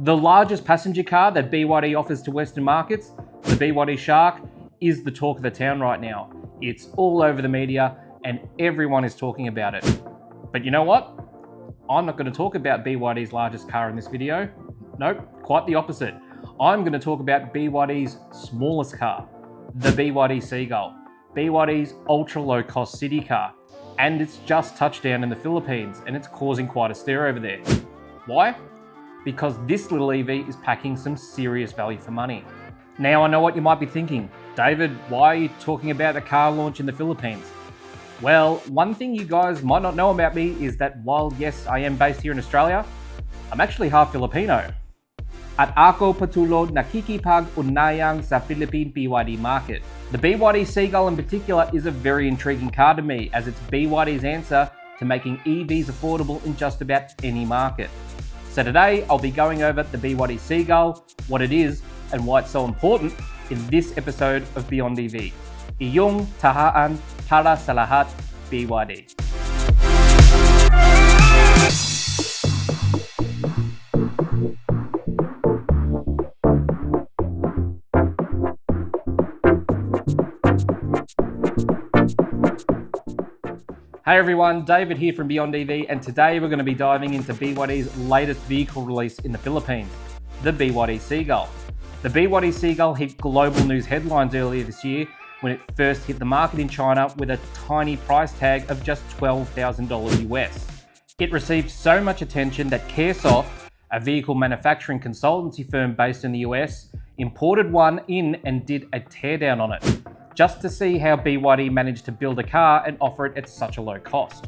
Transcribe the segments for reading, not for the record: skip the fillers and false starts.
The largest passenger car that BYD offers to Western markets, the BYD Shark, is the talk of the town right now. It's all over the media and everyone is talking about it. But you know what? I'm not going to talk about BYD's largest car in this video. Nope, quite the opposite. I'm going to talk about BYD's smallest car, the BYD Seagull, BYD's ultra low cost city car. And it's just touched down in the Philippines and it's causing quite a stir over there. Why? Because this little EV is packing some serious value for money. Now I know what you might be thinking. David, why are you talking about a car launch in the Philippines? Well, one thing you guys might not know about me is that while yes, I am based here in Australia, I'm actually half Filipino. At ako patuloy nakikipag-unayang sa Philippine BYD market. The BYD Seagull in particular is a very intriguing car to me as it's BYD's answer to making EVs affordable in just about any market. So today I'll be going over the BYD Seagull, what it is, and why it's so important in this episode of Beyond EV. Iyong tahaan para sa lahat, BYD. Hey everyone, David here from Beyond EV, and today we're going to be diving into BYD's latest vehicle release in the Philippines, the BYD Seagull. The BYD Seagull hit global news headlines earlier this year when it first hit the market in China with a tiny price tag of just $12,000 US. It received so much attention that CareSoft, a vehicle manufacturing consultancy firm based in the US, imported one in and did a teardown on it, just to see how BYD managed to build a car and offer it at such a low cost.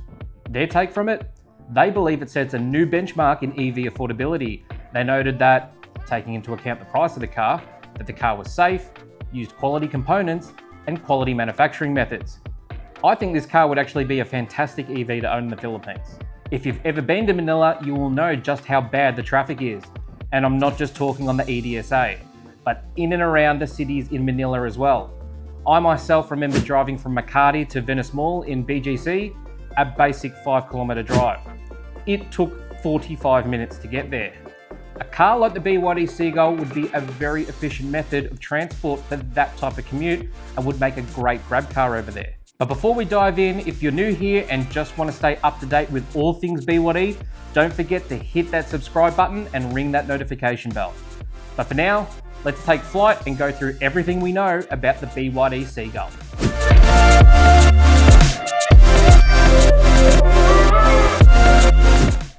Their take from it? They believe it sets a new benchmark in EV affordability. They noted that, taking into account the price of the car, that the car was safe, used quality components, and quality manufacturing methods. I think this car would actually be a fantastic EV to own in the Philippines. If you've ever been to Manila, you will know just how bad the traffic is. And I'm not just talking on the EDSA, but in and around the cities in Manila as well. I myself remember driving from Makati to Venice Mall in BGC, a basic 5-kilometre drive. It took 45 minutes to get there. A car like the BYD Seagull would be a very efficient method of transport for that type of commute and would make a great grab car over there. But before we dive in, if you're new here and just want to stay up to date with all things BYD, don't forget to hit that subscribe button and ring that notification bell. But for now, let's take flight and go through everything we know about the BYD Seagull.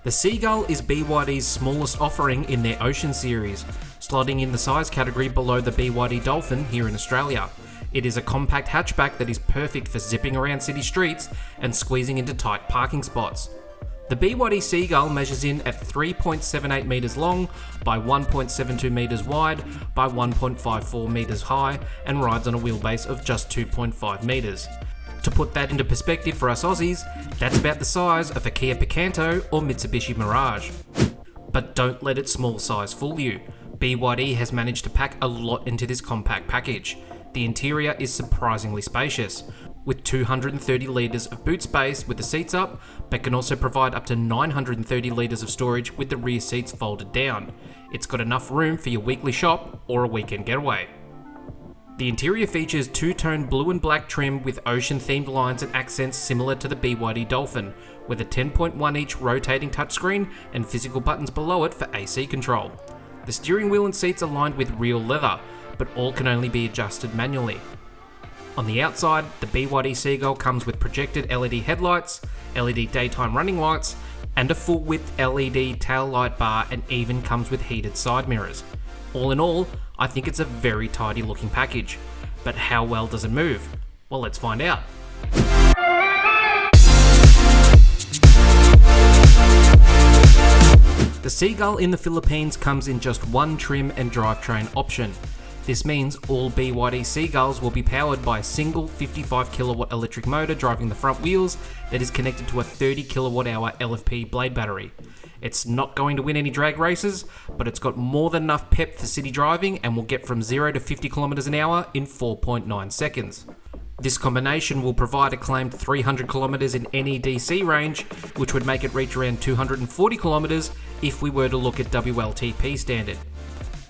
The Seagull is BYD's smallest offering in their Ocean series, slotting in the size category below the BYD Dolphin here in Australia. It is a compact hatchback that is perfect for zipping around city streets and squeezing into tight parking spots. The BYD Seagull measures in at 3.78 metres long by 1.72 metres wide by 1.54 metres high and rides on a wheelbase of just 2.5 metres. To put that into perspective for us Aussies, that's about the size of a Kia Picanto or Mitsubishi Mirage. But don't let its small size fool you. BYD has managed to pack a lot into this compact package. The interior is surprisingly spacious, with 230 litres of boot space with the seats up, but can also provide up to 930 litres of storage with the rear seats folded down. It's got enough room for your weekly shop or a weekend getaway. The interior features two-tone blue and black trim with ocean-themed lines and accents similar to the BYD Dolphin, with a 10.1-inch rotating touchscreen and physical buttons below it for AC control. The steering wheel and seats are lined with real leather, but all can only be adjusted manually. On the outside, the BYD Seagull comes with projected LED headlights, LED daytime running lights, and a full-width LED tail light bar, and even comes with heated side mirrors. All in all, I think it's a very tidy looking package. But how well does it move? Well, let's find out. The Seagull in the Philippines comes in just one trim and drivetrain option. This means all BYD Seagulls will be powered by a single 55 kilowatt electric motor driving the front wheels that is connected to a 30 kilowatt hour LFP blade battery. It's not going to win any drag races, but it's got more than enough pep for city driving and will get from 0 to 50 kilometers an hour in 4.9 seconds. This combination will provide a claimed 300 kilometers in any DC range, which would make it reach around 240 kilometers if we were to look at WLTP standard.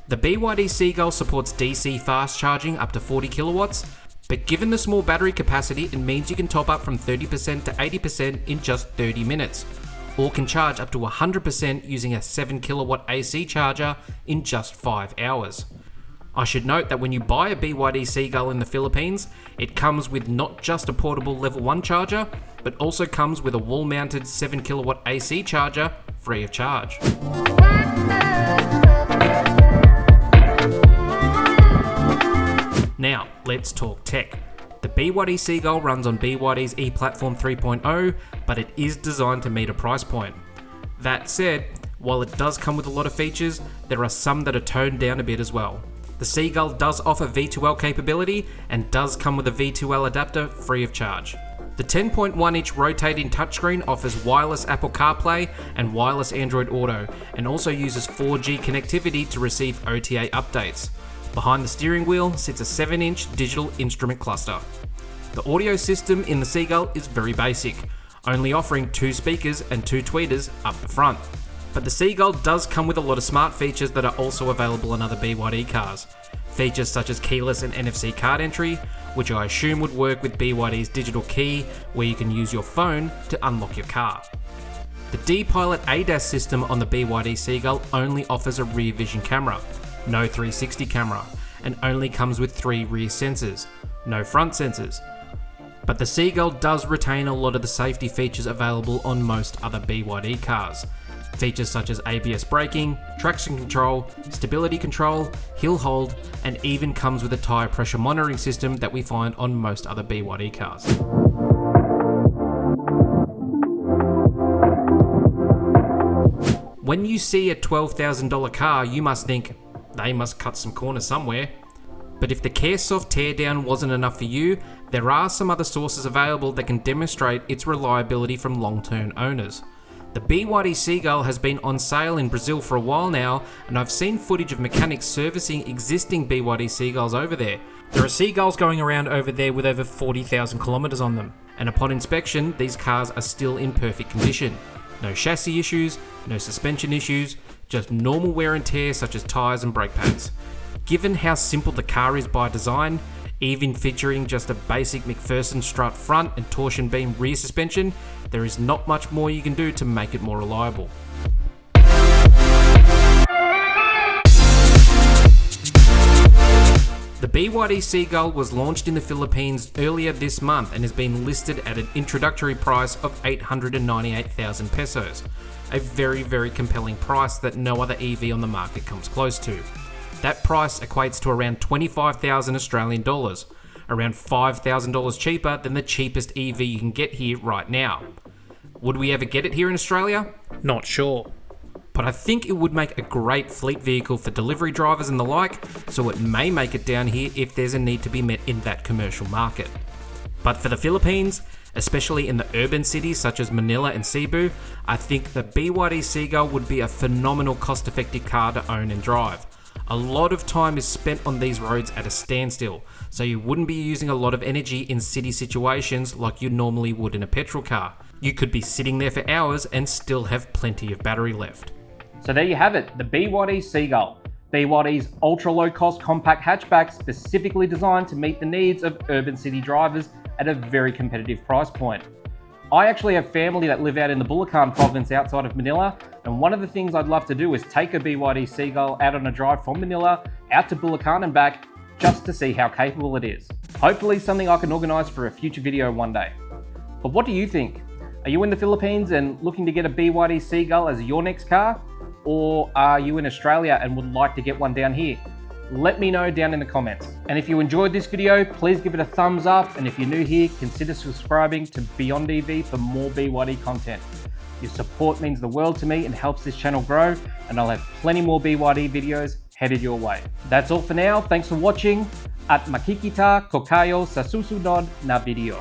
The BYD Seagull supports DC fast charging up to 40 kilowatts, but given the small battery capacity, it means you can top up from 30% to 80% in just 30 minutes, or can charge up to 100% using a 7 kilowatt AC charger in just 5 hours. I should note that when you buy a BYD Seagull in the Philippines, it comes with not just a portable level 1 charger, but also comes with a wall-mounted 7 kilowatt AC charger free of charge. Now, let's talk tech. The BYD Seagull runs on BYD's ePlatform 3.0, but it is designed to meet a price point. That said, while it does come with a lot of features, there are some that are toned down a bit as well. The Seagull does offer V2L capability and does come with a V2L adapter free of charge. The 10.1-inch rotating touchscreen offers wireless Apple CarPlay and wireless Android Auto, and also uses 4G connectivity to receive OTA updates. Behind the steering wheel sits a 7-inch digital instrument cluster. The audio system in the Seagull is very basic, only offering 2 speakers and 2 tweeters up the front. But the Seagull does come with a lot of smart features that are also available in other BYD cars. Features such as keyless and NFC card entry, which I assume would work with BYD's digital key, where you can use your phone to unlock your car. The D-Pilot ADAS system on the BYD Seagull only offers a rear vision camera, no 360 camera, and only comes with 3 rear sensors, no front sensors. But the Seagull does retain a lot of the safety features available on most other BYD cars. Features such as ABS braking, traction control, stability control, hill hold, and even comes with a tyre pressure monitoring system that we find on most other BYD cars. When you see a $12,000 car, you must think, they must cut some corners somewhere. But if the Caresoft teardown wasn't enough for you, there are some other sources available that can demonstrate its reliability from long-term owners. The BYD Seagull has been on sale in Brazil for a while now, and I've seen footage of mechanics servicing existing BYD Seagulls over there. There are Seagulls going around over there with over 40,000 kilometers on them, and upon inspection, these cars are still in perfect condition. No chassis issues, no suspension issues, just normal wear and tear such as tyres and brake pads. Given how simple the car is by design, even featuring just a basic McPherson strut front and torsion beam rear suspension, there is not much more you can do to make it more reliable. The BYD Seagull was launched in the Philippines earlier this month and has been listed at an introductory price of 898,000 pesos, a very compelling price that no other EV on the market comes close to. That price equates to around 25,000 Australian dollars, around $5,000 cheaper than the cheapest EV you can get here right now. Would we ever get it here in Australia? Not sure. But I think it would make a great fleet vehicle for delivery drivers and the like, so it may make it down here if there's a need to be met in that commercial market. But for the Philippines, especially in the urban cities such as Manila and Cebu, I think the BYD Seagull would be a phenomenal cost-effective car to own and drive. A lot of time is spent on these roads at a standstill, so you wouldn't be using a lot of energy in city situations like you normally would in a petrol car. You could be sitting there for hours and still have plenty of battery left. So there you have it, the BYD Seagull. BYD's ultra-low-cost compact hatchback specifically designed to meet the needs of urban city drivers at a very competitive price point. I actually have family that live out in the Bulacan province outside of Manila, and one of the things I'd love to do is take a BYD Seagull out on a drive from Manila out to Bulacan and back just to see how capable it is. Hopefully something I can organise for a future video one day. But what do you think? Are you in the Philippines and looking to get a BYD Seagull as your next car? Or are you in Australia and would like to get one down here? Let me know down in the comments. And if you enjoyed this video, please give it a thumbs up. And if you're new here, consider subscribing to Beyond EV for more BYD content. Your support means the world to me and helps this channel grow. And I'll have plenty more BYD videos headed your way. That's all for now. Thanks for watching. At makikita ko kayo sa susunod na video.